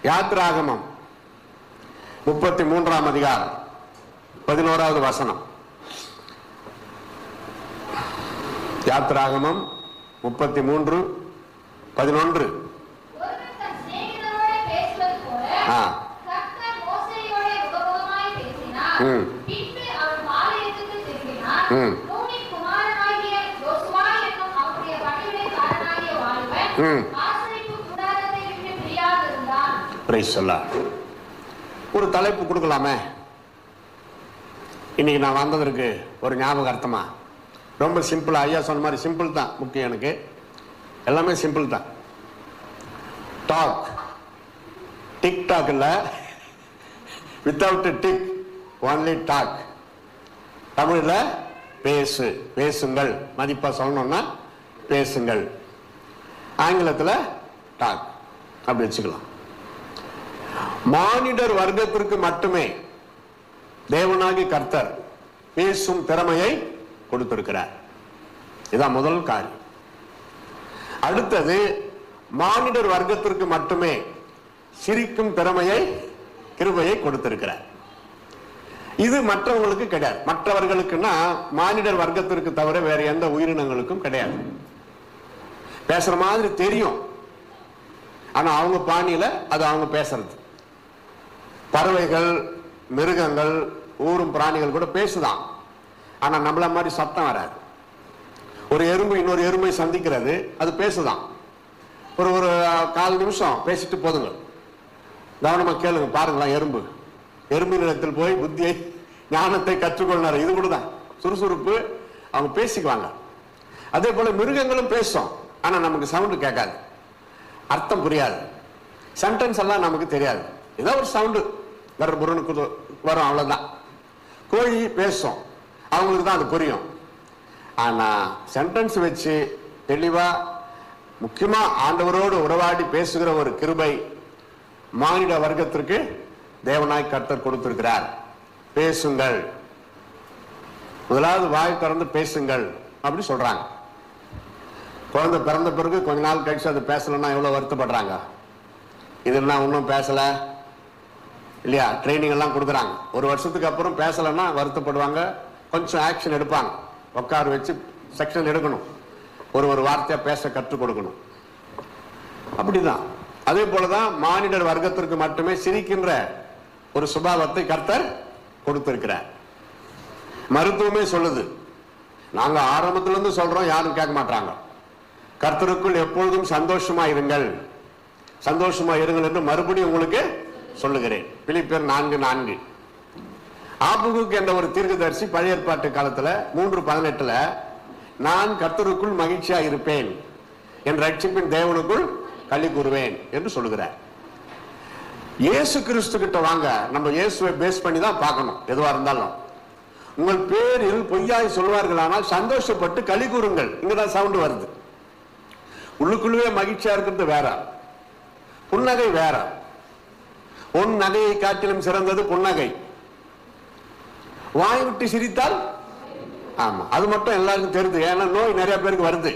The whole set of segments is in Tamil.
யாத்ராகமம் 33ஆம் அதிகாரம் 11வது வசனம். யாத்ராகமம் 33:11. ஒரு தலைப்பு கொடுக்கலாமே. இன்னைக்கு நான் வந்ததற்கு ஒரு ஞாபகார்த்தமா ரொம்ப சிம்பிளா, ஐயா சொன்ன மாதிரி சிம்பிள் தான் முக்கியம். எனக்கு எல்லாமே சிம்பிள் தான். டாக், டிக்டாக் இல்ல, வித்தவுட் டிக், ஒன்லி டாக். தமிழ்ல பேசு, பேசுங்கள். மதிப்பா சொல்லணும்னா பேசுங்கள். ஆங்கிலத்தில் டாக் அப்படி வச்சுக்கலாம். மானிடர் வர்க்கத்திற்கு மட்டுமே தேவனாகி கர்த்தர் பேசும் திறமையை கொடுத்திருக்கிறார். இதான் முதல் காரியம். அடுத்தது, மானிடர் வர்க்கத்திற்கு மட்டுமே சிரிக்கும் திறமையை, கிருபையை கொடுத்திருக்கிறார். இது மற்றவங்களுக்கு கிடையாது. மற்றவர்களுக்குன்னா மானிடர் வர்க்கத்திற்கு தவிர வேற எந்த உயிரினங்களுக்கும் கிடையாது. பேசுற மாதிரி தெரியும், ஆனா அவங்க பாணியில அது அவங்க பேசுறது. பறவைகள், மிருகங்கள், ஊரும் பிராணிகள் கூட பேசுதான், ஆனா நம்மள மாதிரி சத்தம் வராது. ஒரு எறும்பு இன்னொரு எறும்பை சந்திக்கிறது, அது பேசுதான். ஒரு 4 நிமிஷம் பேசிட்டு போதுங்க. கவனமா கேளுங்க, பாருங்களா. எறும்பின் இடத்தில் போய் புத்தியை, ஞானத்தை கற்றுக்கொள்ளாரு. இது கூட தான் சுறுசுறுப்பு. அவங்க பேசிக்குவாங்க. அதே போல மிருகங்களும் பேசும், ஆனா நமக்கு சவுண்டு கேட்காது, அர்த்தம் புரியாது, சென்டென்ஸ் எல்லாம் நமக்கு தெரியாது. ஏதோ ஒரு சவுண்டு வரும், அவ்வளவுதான். கோழி பேசும், அவங்களுக்கு தான் அது புரியும். ஆனா சென்டென்ஸ் வச்சு தெளிவா, முக்கியமா ஆண்டவரோடு உறவாடி பேசுகிற ஒரு கிருபை மானிட வர்க்கத்திற்கு தேவனாய் கர்த்தர் கொடுத்திருக்கிறார். பேசுங்கள். முதலாவது வாய் திறந்து பேசுங்கள் அப்படி சொல்றாங்க. குழந்தை பிறந்த பிறகு கொஞ்ச நாள் கழிச்சு அது பேசலன்னா எவ்வளவு வருத்தப்படுறாங்க. இதெல்லாம் ஒன்றும் பேசல இல்லையா, ட்ரைனிங் எல்லாம் கொடுக்குறாங்க. 1 வருஷத்துக்கு அப்புறம் பேசலன்னா வருத்தப்படுவாங்க, கொஞ்சம் ஆக்ஷன் எடுப்பாங்க. உட்கார வச்சு செக்ஷன் எடுக்கணும், ஒரு வார்த்தையா பேச கற்றுக் கொடுக்கணும். அப்படிதான். அதே போலதான் மானிடர் வர்க்கத்திற்கு மட்டுமே சிரிக்கின்ற ஒரு சுபாவத்தை கர்த்தர் கொடுத்திருக்கிறார். மருத்துவமே சொல்லுது, நாங்க ஆரம்பத்திலிருந்து சொல்றோம், யாரும் கேட்க மாட்டாங்க. கர்த்தருக்குள் எப்பொழுதும் சந்தோஷமா இருங்கள், சந்தோஷமா இருங்கள் என்று மறுபடியும் உங்களுக்கு சொல்லுகிறேன். பிலிப்பியர் 4:4. ஆபகுக்கு என்ற ஒரு தீர்க்கதரிசி பழைய ஏற்பாட்டு காலத்துல 3:18 நான் கர்த்தருக்குள் மகிழ்ச்சியா இருப்பேன், என் ரட்சிப்பின் தேவனுக்குள் களி கூறுவேன் என்று சொல்லுகிறார். இயேசு கிறிஸ்து கிட்ட வாங்க, நம்ம இயேசுவை பேஸ் பண்ணி தான் பார்க்கணும். எதுவா இருந்தாலும் உங்கள் பேரில் பொய்யாய் சொல்வார்கள், ஆனால் சந்தோஷப்பட்டு களி கூறுங்கள். இங்கதான் சவுண்ட் வருது. உள்ளுக்குள்ளவே மகிழ்ச்சியா இருக்கிறது வேற, புன்னகை வேற. பொன் நகையை காட்டிலும் சிறந்தது புன்னகை. வாய் விட்டு சிரித்தால், ஆமா, அது மட்டும் எல்லாருக்கும் தெரியுது. ஏன்னா நோய் நிறைய பேருக்கு வருது.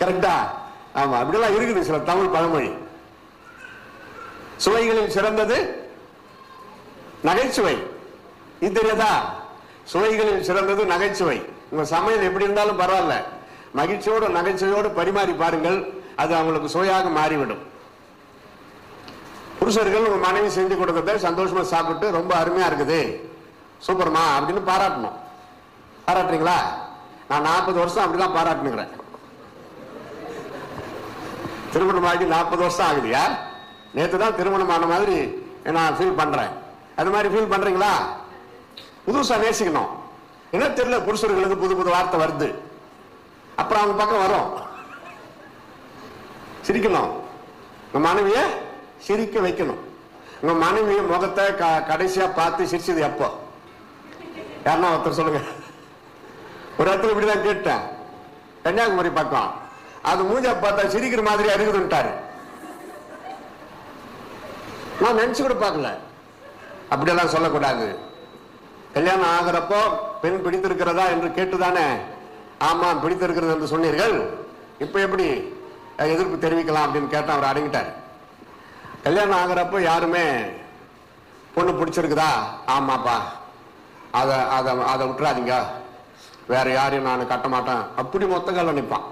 கரெக்டா? ஆமா, அப்படிலாம் இருக்குது சில தமிழ் பழமொழி. சுவைகளில் சிறந்தது நகைச்சுவை. இது தெரியாதா? சுவைகளில் சிறந்தது நகைச்சுவை. உங்க சமையல் எப்படி இருந்தாலும் பரவாயில்ல, மகிழ்ச்சியோடு நகைச்சுவையோடு பரிமாறி பாருங்கள், அது அவங்களுக்கு சுவையாக மாறிவிடும். புருஷர்கள் உங்க மனைவி செஞ்சு கொடுக்கறத சந்தோஷமா சாப்பிட்டு ரொம்ப அருமையா இருக்குது, சூப்பர்மா அப்படின்னு பாராட்டணும். பாராட்டுறீங்களா? நான் 40 வருஷம் அப்படிதான் பாராட்டுனுங்கிறேன். திருமணம் ஆகி 40 வருஷம் ஆகுதியா? நேற்று தான் திருமணம் ஆன மாதிரி நான் ஃபீல் பண்றேன். அது மாதிரி ஃபீல் பண்றீங்களா? புதுசா நேசிக்கணும். என்ன தெரியல, புருஷர்களுக்கு புது புது வார்த்தை வருது, அப்புறம் அவங்க பக்கம் வரும். சிரிக்கணும், உங்க மனைவிய சிரிக்க வைக்கணும். உங்க மனைவிய முகத்தை கடைசியா பார்த்து சிரிச்சது எப்போ? யாருன்னா ஒருத்தர் சொல்லுங்க. ஒரு இடத்துல இப்படிதான் கேட்டேன், கன்னியாகுமரி பக்கம். அது மூஞ்ச பார்த்தா சிரிக்கிற மாதிரி இருக்குதுன்ட்டாரு. நான் நினைச்சு கூட பார்க்கல. அப்படியெல்லாம் சொல்லக்கூடாது. கல்யாணம் ஆகிறப்போ பெண் பிடித்திருக்கிறதா என்று கேட்டுதானே ஆமா பிடித்திருக்கிறது என்று சொன்னீர்கள். இப்ப எப்படி எதிர்ப்பு தெரிவிக்கலாம் அப்படின்னு கேட்டா அவர் அடங்கிட்டார். கல்யாணம் ஆகிறப்ப யாருமே பொண்ணு பிடிச்சிருக்குதா, ஆமாப்பா, அதை அதை அதை விட்டுறாதீங்க, வேற யாரையும் நான் கட்ட மாட்டேன், அப்படி மொத்த கால நிற்பான்.